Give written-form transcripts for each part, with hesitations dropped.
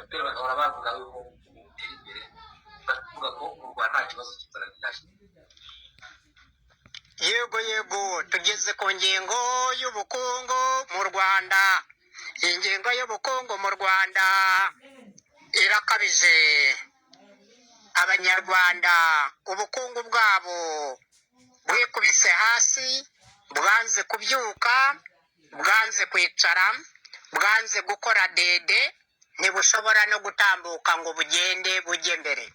FPR bahora bavuga yuko utera imbere bavuga ko u Rwanda nta kibazo kitaragira. Yego tugeze ku ngingo y'ubukungu mu Rwanda. Ingingo y'ubukungu mu Rwanda irakabije. Abanyarwanda ubukungu bwabo bwikubise hasi, bwanze kubyuka, bwanze kwicara, bwanze gukora dede, ntibushobora no gutambuka ngo bugende bujye mbere.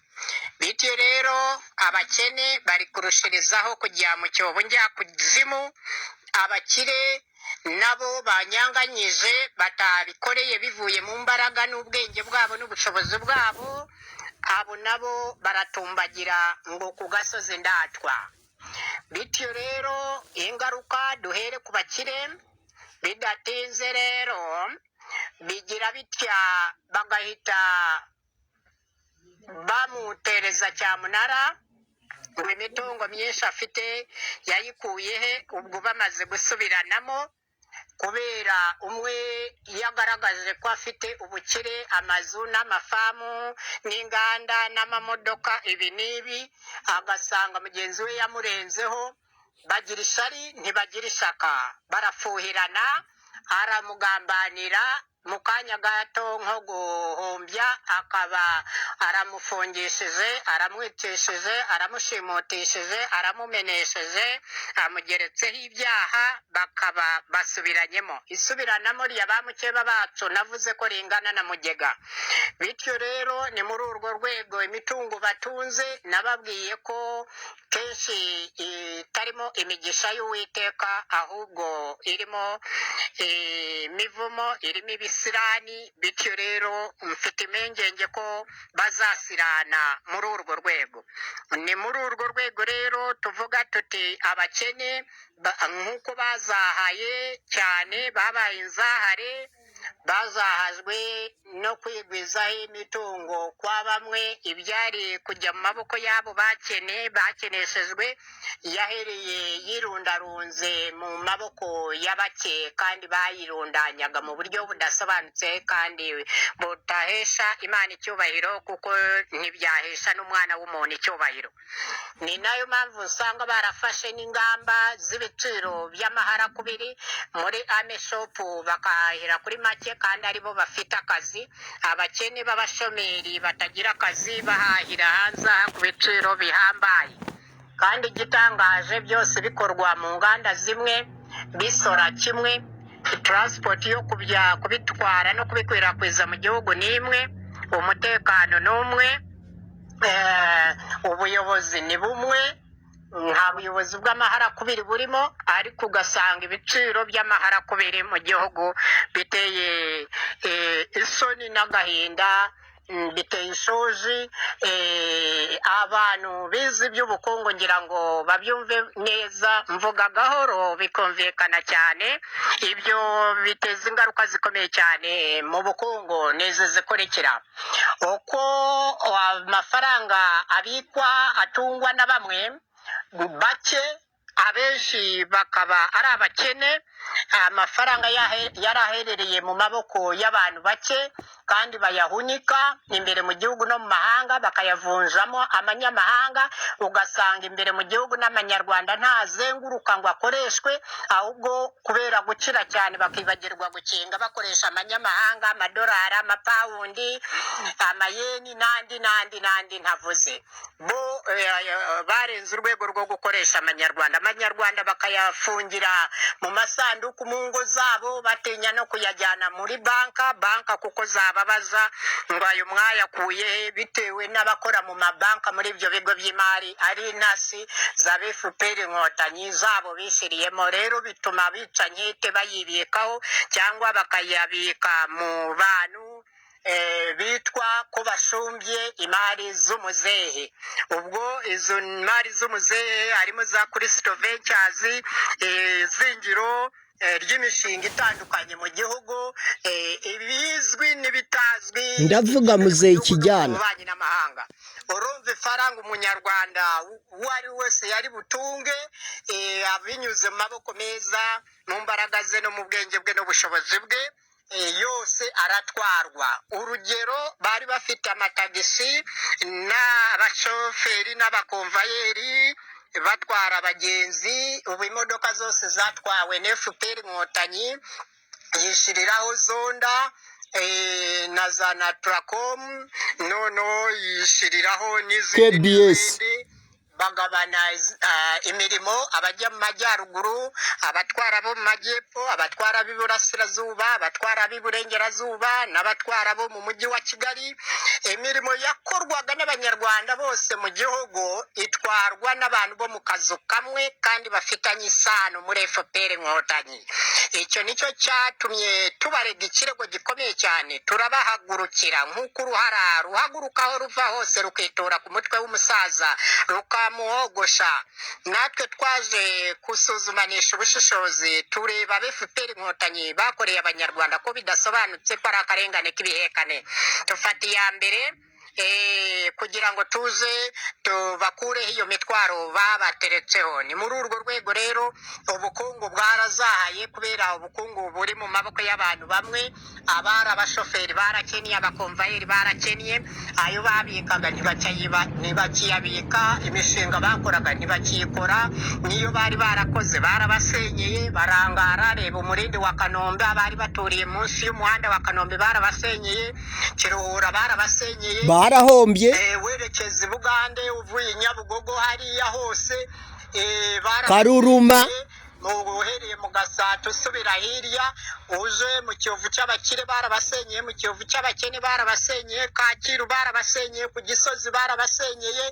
Bityo rero abakene bari kurushirizaho kujya mu cyobo njya kuzimu, abakire nabo banyanganyije batabikoreye bivuye mu mbaraga n'ubwenge bwabo n'ubushobozi bwabo, abo nabo baratumbagira ngo ku gasozi ndatwa. Bityo rero ingaruka duhere ku bakire, bidatinze rero bigira bitya bagahita bamutereza cyamunara ngo imitungo myinshi afite yayikuye he. Ubwo bamaze gusubiranamo, kubera umwe yagaragaje ko afite ubukire, amazu n'amafamu n'inganda n'amamodoka ibi n'ibi, agasanga mugenzi we yamurenzeho. Bagira ishari ntibagira ishaka, barafuhirana, aramugambanira mu kanya gato nko guhumbya, akaba aramufungishije, aramwicishije, aramushimutishije, aramumenesheje, amugeretseho ibyaha, bakaba basubiranyemo. Isubiranamo rya ba mukeba bacu navuze ko ringana na mugega. Bityo rero ni muri urwo rwego imitungo batunze nababwiye ko kenshi itarimo imigisha y'Uwiteka, ahubwo irimo imivumo, irimo ibisirani. Bityo rero mfite impungenge ko bazasirana muri urwo rwego. Ni muri urwo rwego rero tuvuga tuti abakene nk'uko bazahaye cyane, babaye inzahare, bazahajwe no kwigwizaho imitungo kwa bamwe. Ibyari kujya mu maboko y'abo bakeneshejwe yahereye yirundarunze mu maboko y'abake, kandi bayirundanyaga mu buryo budasobanutse kandi butahesha Imana icyubahiro, kuko ntibyahesha n'umwana w'umuntu icyubahiro. Ni nayo mpamvu usanga barafashe n'ingamba z'ibiciro by'amaharakubiri muri ameshopu, bakahira kuri make kandi aribo bafite akazi. Abakene b'abashomeri batagira akazi bahahira hanze aha ku biciro bihambaye, kandi igitangaje byose bikorwa mu nganda zimwe, bisora kimwe, transport yo kubitwara no kubikwirakwiza mu gihugu ni imwe, umutekano ni umwe, ubuyobozi ni bumwe, nta buyobozi bw'amaharakubiri burimo, ariko ugasanga ibiciro by'amaharakubiri mu gihugu biteye isoni n'agahinda, biteye ishozi. Abantu bize iby'ubukungu ngira ngo babyumve neza, mvuga gahoro bikumvikana cyane. Ibyo biteza ingaruka zikomeye cyane mu bukungu n'izi zikurikira: uko amafaranga abikwa atungwa na bamwe bake, abenshi bakaba ari abakene. Amafaranga yaraherereye mu maboko y'abantu bake, kandi bayahunika imbere mu gihugu no mu mahanga, bakayavunjamo amanyamahanga. Ugasanga imbere mu gihugu n'amanyarwanda ntazenguruka ngo akoreshwe, ahubwo kubera gukira cyane bakibagirwa gukinga bakoresha amanyamahanga, amadolari, amapawundi, amayeni n'andi ntavuze. Bo barenze urwego rwo gukoresha amanyarwanda bakayafungira mu masanduku mu ngo zabo, batinya no kuyajyana muri banka kuko zababaza ngo ayo mwayakuye he, bitewe n'abakora mu mabanka muri ibyo bigo by'imari ari intasi za FPR inkotanyi zabo bishyiriyemo. Rero bituma bica nkete bayibikaho, cyangwa bakayabika mu bantu bitwa ko bashumbye imari z'umuzehe. Ubwo izo mari z'umuzehe harimo za Kristo Ventures, zingiro ry'imishinga itandukanye mu gihugu, ibizwi n'ibitazwi, ndavuga muzehe kijyana ububanyi n'amahanga. Urumva ifaranga umunyarwanda uwo ari wese yari butunge, abinyuze mu maboko meza, mu mbaraga ze no mu bwenge bwe n'ubushobozi bwe, yose aratwarwa. Urugero, bari bafite amatagisi n'abashoferi n'abakomvayeri batwara abagenzi. Ubu imodoka zose zatwawe na FPR Inkotanyi, yishiriraho zonda na za Natracom, nono yishiriraho KBS. bagabana imirimo, abajya mu majyaruguru, abatwara bo mu majyepfo, abatwara b'iburasirazuba, abatwara b'iburengerazuba, n'abatwara bo mu mujyi wa Kigali. Imirimo yakorwaga n'abanyarwanda bose mu gihugu itwarwa n'abantu bo mu kazu kamwe kandi bafitanye isano muri FPR Inkotanyi. Icyo nicyo cyatumye tubarega ikirego gikomeye cyane. Turabahagurukira nk'uko uruhara ruhagurukaho ruva hose rukitura ku mutwe w'umusaza rukamuhogosha. Natwe twaje gusuzumanisha ubushishozi, tureba FPR Inkotanyi bakoreye abanyarwanda ko bidasobanutse ko ari akarengane k'ibihekane. Tufata iya mbere kugira ngo tuze tubakureho iyo mitwaro babateretseho. Ni muri urwo rwego rero ubukungu bwarazahaye, kubera ubukungu buri mu maboko y'abantu bamwe. Abari abashoferi barakeniye, abakomvayeri barakeniye, ayo babikaga ntibakiyabika, imishinga bakoraga ntibakiyikora, niyo bari barakoze barabasenyeye barangara. Reba umurindi wa Kanombe, abari baturiye munsi y'umuhanda wa Kanombe barabasenyeye, Kiruhura barabasenyeye, barahombye. Werekeza i Bugande uvuye Nyabugogo hariya hose Karuruma, uhereye mu Gasato usubira hirya uje mu Kiyovu cy'abakire barabasenyeye, mu Kiyovu cy'abakene barabasenyeye, Kacyiru barabasenyeye, ku Gisozi barabasenyeye,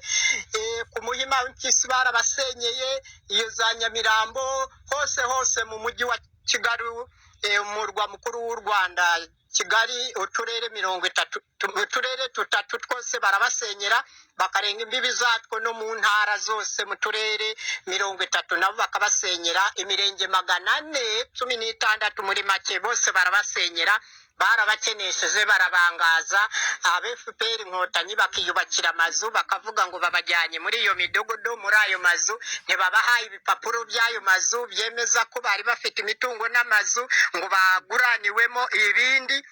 ku Muhima w'Impyisi barabasenyeye, iyo za Nyamirambo, hose mu mujyi wa Kigali, umurwa mukuru w'u Rwanda Kigali, uturere tutatu twose barabasenyera, bakarenga imbibi zatwo no mu ntara zose mu turere 30 nabo bakabasenyera. Imirenge 416 muri make bose barabasenyera, barabakenesheje barabangaza. FPR Inkotanyi bakiyubakira amazu, bakavuga ngo babajyanye muri iyo midogodo. Muri ayo mazu ntibabahaye ibipapuro by'ayo mazu byemeza ko bari bafite imitungo n'amazu ngo baguraniwemo ibindi.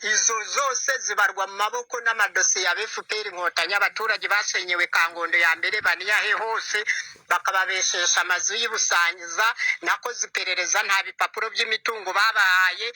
Izo zose zibarwa mu maboko n'amadosiye ya FPR Inkotanyi. Abaturage basenyewe Kangondo ya mbere, Baniyahe hose bakababeshesha amazu y'Ibusangiza. Nakoze iperereza, nta bipapuro by'imitungo babahaye,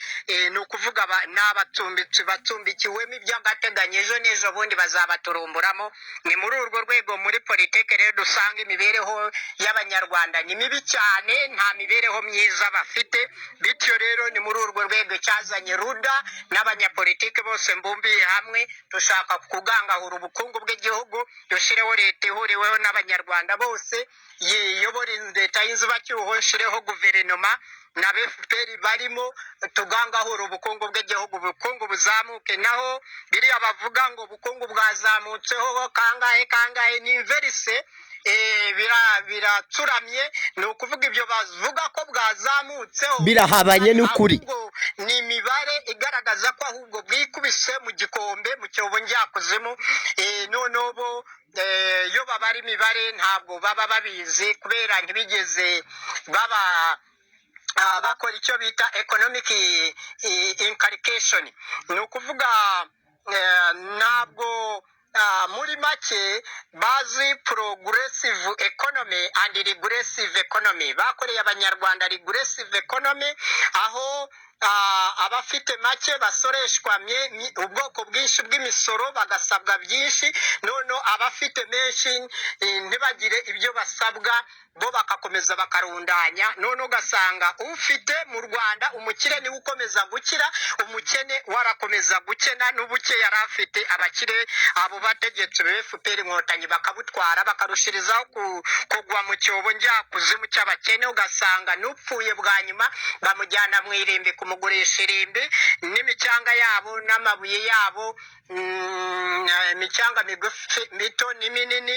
ni ukuvuga n'abacumbitsi bacumbikiwemo iby'agateganyo, ejo n'ejo bundi bazabaturumburamo. Ni muri urwo rwego muri politike rero dusanga imibereho y'abanyarwanda ni mibi cyane, nta mibereho myiza bafite. Bityo rero ni muri urwo rwego cyazanye RUDA n'abanyapolitike bose mbumbiye hamwe, dushaka kugangahura ubukungu bw'igihugu, dushireho leta ihuriweho n'abanyarwanda bose, yiyobora leta y'inzibacyuho, nshireho guverinoma na FPR barimo, tugangahura ubukungu bw'igihugu, ubukungu buzamuke. Naho biriya bavuga ngo ubukungu bwazamutseho kangahe ni inverse, biracuramye. Ni ukuvuga ibyo bavuga ko bwazamutseho birahabanye n'ukuri, ni imibare igaragaza ko ahubwo bwikubise mu gikombe, mu cyobo njyakuzimu. Noneho bo iyo babara imibare ntabwo baba babizi, kubera ntibigeze bakora icyo bita economic inculcation. Ni ukuvuga ntabwo muri make bazi progressive economy and regressive economy. Bakoreye abanyarwanda regressive economy, aho abafite make basoreshwa ubwoko bwinshi bw'imisoro, bagasabwa byinshi. None abafite menshi ntibagire ibyo basabwa, bo bakakomeza bakarundanya. None ugasanga ufite mu Rwanda umukire niwe ukomeza gukira, umukene warakomeza gukena, n'ubuke yari afite abakire abo bategetsi be FPR Inkotanyi bakabutwara, bakarushirizaho kugwa mu cyobo njyakuzimu cy'abakene. Ugasanga n'upfuye bwa nyuma bamujyana mu irimbi kumugurisha irimbi n'imicanga yabo n'amabuye yabo, imicanga migufi, mito n'iminini,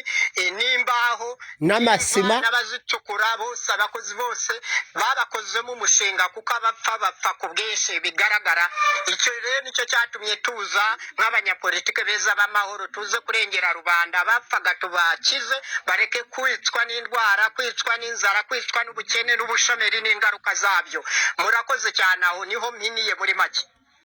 n'imbaho n'amasima, n'abazicukura bose, abakozi bose babakozemo umushinga, kuko bapfa ku bwinshi bigaragara. Icyo rero nicyo cyatumye tuza nk'abanyapolitike beza b'amahoro, tuze kurengera rubanda. Bapfa bapfaga tubakize bareke kwicwa n'indwara kwicwa n'inzara kwicwa n'ubukene n'ubushomeri n'ingaruka zabyo. Murakoze cyane, aho niho mpiniye muri make.